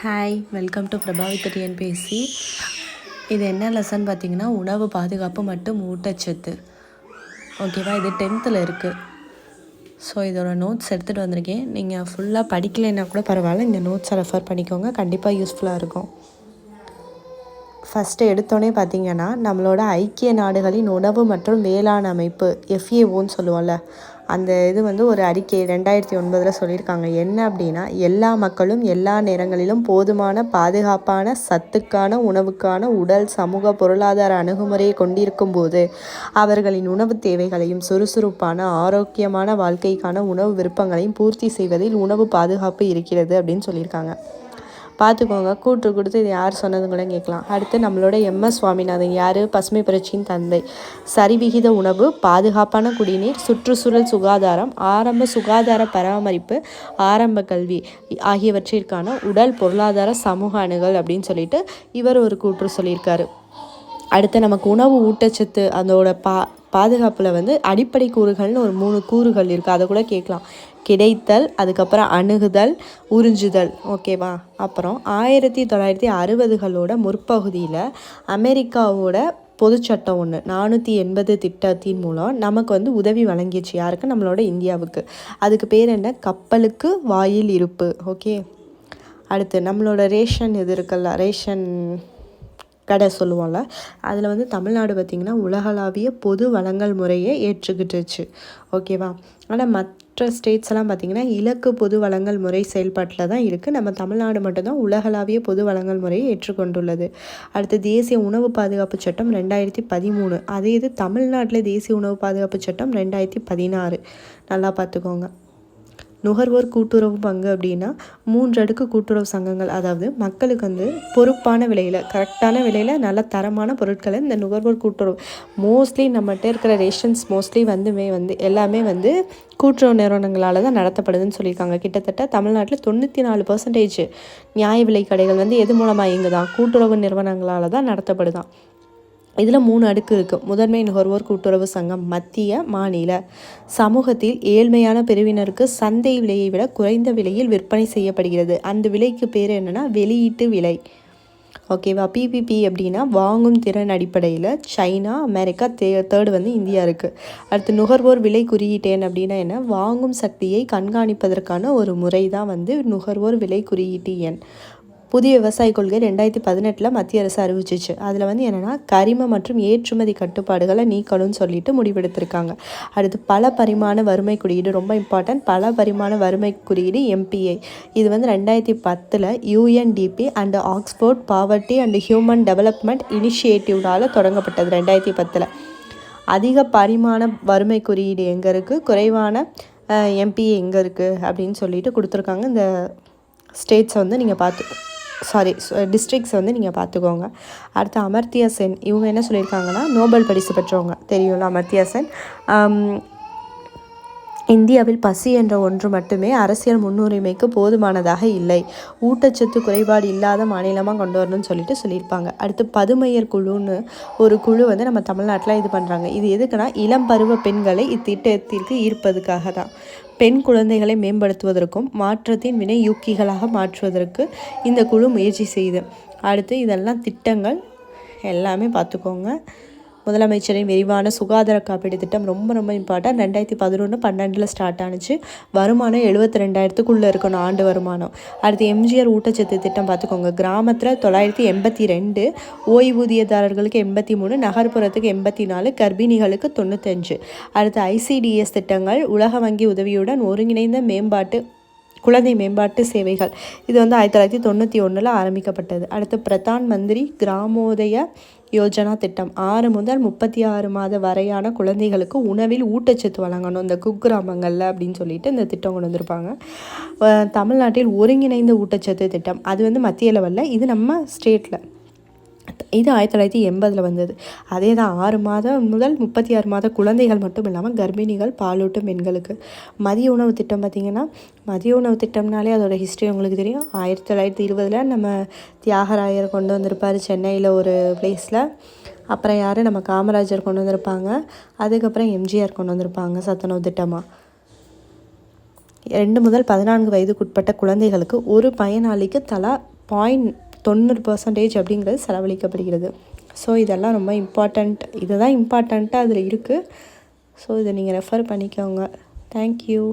Hi, welcome to Prabha with TNPSC. இது என்ன lesson பார்த்தீங்கன்னா, உணவு பாதுகாப்பு மற்றும் ஊட்டச்சத்து. ஓகேவா, இது 10th இருக்குது. ஸோ இதோட நோட்ஸ் எடுத்துகிட்டு வந்திருக்கேன். நீங்கள் ஃபுல்லாக படிக்கலைன்னா கூட பரவாயில்ல, இந்த நோட்ஸை ரெஃபர் பண்ணிக்கோங்க, கண்டிப்பாக யூஸ்ஃபுல்லாக இருக்கும். ஃபஸ்ட்டு எடுத்தோடனே பார்த்தீங்கன்னா, நம்மளோட ஐக்கிய நாடுகளின் உணவு மற்றும் வேளாண் அமைப்பு FAOன்னு சொல்லுவோம்ல, அந்த இது ஒரு அறிக்கை 2009 சொல்லியிருக்காங்க. என்ன அப்படின்னா, எல்லா மக்களும் எல்லா நேரங்களிலும் போதுமான பாதுகாப்பான சத்துக்கான உணவுக்கான உடல் சமூக பொருளாதார அணுகுமுறையை கொண்டிருக்கும் போது அவர்களின் உணவு தேவைகளையும் சுறுசுறுப்பான ஆரோக்கியமான வாழ்க்கைக்கான உணவு விருப்பங்களையும் பூர்த்தி செய்வதில் உணவு பாதுகாப்பு இருக்கிறது அப்படின்னு சொல்லியிருக்காங்க. பார்த்துக்கோங்க, கூற்று கொடுத்து இது யார் சொன்னதுன்னு கூட கேட்கலாம். அடுத்து நம்மளோட MS சுவாமிநாதன் யார்? பசுமை புரட்சியின் தந்தை. சரிவிகித உணவு, பாதுகாப்பான குடிநீர், சுற்றுச்சூழல் சுகாதாரம், ஆரம்ப சுகாதார பராமரிப்பு, ஆரம்ப கல்வி ஆகியவற்றிற்கான உடல் பொருளாதார சமூக அணுகல் அப்படின்னு சொல்லிட்டு இவர் ஒரு கூற்று சொல்லியிருக்காரு. அடுத்து நமக்கு உணவு ஊட்டச்சத்து அதோட பாதுகாப்பில் அடிப்படை கூறுகள்னு ஒரு 3 கூறுகள் இருக்குது. அதை கூட கேட்கலாம். கிடைத்தல், அதுக்கப்புறம் அணுகுதல், உறிஞ்சுதல். ஓகேவா? அப்புறம் 1960களோட முற்பகுதியில் அமெரிக்காவோட பொதுச்சட்டம் 480 திட்டத்தின் மூலம் நமக்கு உதவி வழங்கிச்சு. யாருக்கு? நம்மளோட இந்தியாவுக்கு. அதுக்கு பேர் என்ன? கப்பலுக்கு வாயில் இருப்பு. ஓகே. அடுத்து நம்மளோட ரேஷன் இது இருக்குல்ல, ரேஷன் கடை சொல்லுவோம்ல, அதில் தமிழ்நாடு பார்த்திங்கன்னா உலகளாவிய பொது வழங்கல் முறையை ஏற்றுக்கிட்டுச்சு. ஓகேவா? ஆனால் மற்ற ஸ்டேட்ஸ் எல்லாம் பார்த்திங்கன்னா இலக்கு பொது வழங்கல் முறை செயல்பாட்டில் தான் இருக்குது. நம்ம தமிழ்நாடு மட்டும்தான் உலகளாவிய பொது வழங்கல் முறையை ஏற்றுக்கொண்டுள்ளது. அடுத்து தேசிய உணவு பாதுகாப்பு சட்டம் 2013. அதே இது தமிழ்நாட்டில் தேசிய உணவு பாதுகாப்பு சட்டம் 2016. நல்லா பார்த்துக்கோங்க. நுகர்வோர் கூட்டுறவு பங்கு அப்படின்னா 3 அடுக்கு கூட்டுறவு சங்கங்கள், அதாவது மக்களுக்கு பொறுப்பான விலையில், கரெக்டான விலையில் நல்ல தரமான பொருட்களை இந்த நுகர்வோர் கூட்டுறவு, மோஸ்ட்லி நம்மகிட்ட இருக்கிற ரேஷன்ஸ் மோஸ்ட்லி எல்லாமே கூட்டுறவு நிறுவனங்களால் தான் நடத்தப்படுதுன்னு சொல்லியிருக்காங்க. கிட்டத்தட்ட தமிழ்நாட்டில் 94% நியாய விலை கடைகள் எது மூலமாக இயங்குதான்? கூட்டுறவு நிறுவனங்களால் தான் நடத்தப்படுதான். இதில் 3 அடுக்கு இருக்குது. முதன்மை நுகர்வோர் கூட்டுறவு சங்கம் மத்திய, மாநில. சமூகத்தில் ஏழ்மையான பிரிவினருக்கு சந்தை விலையை விட குறைந்த விலையில் விற்பனை செய்யப்படுகிறது. அந்த விலைக்கு பேர் என்னென்னா வெளியீட்டு விலை. ஓகேவா? PPP அப்படின்னா வாங்கும் திறன் அடிப்படையில் சைனா, அமெரிக்கா, தேர்டு இந்தியா இருக்குது. அடுத்து நுகர்வோர் விலை குறியீட்டேன் அப்படின்னா என்ன? வாங்கும் சக்தியை கண்காணிப்பதற்கான ஒரு முறை தான் நுகர்வோர் விலை குறியீட்டு எண். புதிய விவசாய கொள்கை 2018 மத்திய அரசு அறிவிச்சிச்சு. அதில் என்னென்னா கரிம மற்றும் ஏற்றுமதி கட்டுப்பாடுகளை நீக்கணும்னு சொல்லிட்டு முடிவெடுத்திருக்காங்க. அடுத்து பல பரிமாண வறுமை குறியீடு, ரொம்ப இம்பார்ட்டன்ட். பல பரிமாண வறுமை குறியீடு MPI. இது 2010 UNDP and Oxford poverty and human development இனிஷியேட்டிவ்னால் தொடங்கப்பட்டது 2010. அதிக பரிமாண வறுமை குறியீடு எங்கே இருக்குது, குறைவான MPI எங்கே இருக்குது அப்படின்னு சொல்லிட்டு கொடுத்துருக்காங்க. இந்த ஸ்டேட்ஸை நீங்கள் டிஸ்ட்ரிக்ட்ஸ் நீங்கள் பார்த்துக்கோங்க. அடுத்து அமர்த்தியா சென், இவங்க என்ன சொல்லியிருக்காங்கன்னா, நோபல் பரிசு பெற்றவங்க, தெரியும்ல அமர்த்தியா சென். இந்தியாவில் பசி என்ற ஒன்று மட்டுமே அரசியல் முன்னுரிமைக்கு போதுமானதாக இல்லை, ஊட்டச்சத்து குறைபாடு இல்லாத மாநிலமாக கொண்டு வரணும்னு சொல்லியிருப்பாங்க. அடுத்து பதுமையர் குழுன்னு ஒரு குழு நம்ம தமிழ்நாட்டில் இது பண்ணுறாங்க. இது எதுக்குன்னா, இளம் பருவ பெண்களை இத்திட்டத்திற்கு ஈர்ப்பதுக்காக தான். பெண் குழந்தைகளை மேம்படுத்துவதற்கும் மாற்றத்தின் வினையூக்கிகளாக மாற்றுவதற்கு இந்த குழு முயற்சி செய்யுது. அடுத்து இதெல்லாம் திட்டங்கள் எல்லாமே பார்த்துக்கோங்க. முதலமைச்சரின் விரிவான சுகாதார காப்பீடு திட்டம் ரொம்ப ரொம்ப இம்பார்ட்டன்ட். 2011-12 ஸ்டார்ட் ஆனிச்சு. வருமானம் 72,000க்குள்ளே இருக்கணும் ஆண்டு வருமானம். அடுத்து MGR ஊட்டச்சத்து திட்டம் பார்த்துக்கோங்க. கிராமத்தில் 982, ஓய்வூதியதாரர்களுக்கு 83, நகர்ப்புறத்துக்கு 84, கர்ப்பிணிகளுக்கு 95. அடுத்து ICDS திட்டங்கள், உலக வங்கி உதவியுடன் ஒருங்கிணைந்த குழந்தை மேம்பாட்டு சேவைகள். இது 1991 ஆரம்பிக்கப்பட்டது. அடுத்து பிரதான் மந்திரி கிராமோதய யோஜனா திட்டம், 6 முதல் 36 மாத வரையான குழந்தைகளுக்கு உணவில் ஊட்டச்சத்து வழங்கணும் இந்த குக்கிராமங்களில் அப்படின்னு சொல்லிட்டு இந்த திட்டம் கொண்டு வந்திருப்பாங்க. தமிழ்நாட்டில் ஒருங்கிணைந்த ஊட்டச்சத்து திட்டம், அது மத்திய லெவலில், இது நம்ம ஸ்டேட்டில். இது 1980 வந்தது. அதே தான் 6 மாதம் முதல் 36 மாத குழந்தைகள் மட்டும் இல்லாமல் கர்ப்பிணிகள், பாலூட்டும் பெண்களுக்கு. மதிய உணவு திட்டம் பார்த்திங்கன்னா, மதிய உணவு திட்டம்னாலே அதோட ஹிஸ்ட்ரி உங்களுக்கு தெரியும். 1920 நம்ம தியாகராயர் கொண்டு வந்திருப்பார் சென்னையில் ஒரு பிளேஸில். அப்புறம் யார்? நம்ம காமராஜர் கொண்டு வந்திருப்பாங்க. அதுக்கப்புறம் MGR கொண்டு வந்திருப்பாங்க சத்துணவு திட்டமாக. 2 முதல் 14 வயதுக்குட்பட்ட குழந்தைகளுக்கு ஒரு பயனாளிக்கு தலா 0.90% அப்படிங்கிறது செலவழிக்கப்படுகிறது. ஸோ இதெல்லாம் ரொம்ப இம்பார்ட்டண்ட். இதுதான் இம்பார்ட்டண்ட்டாக அதில் இருக்குது. ஸோ இதை நீங்கள் ரெஃபர் பண்ணிக்கோங்க. தேங்க்யூ.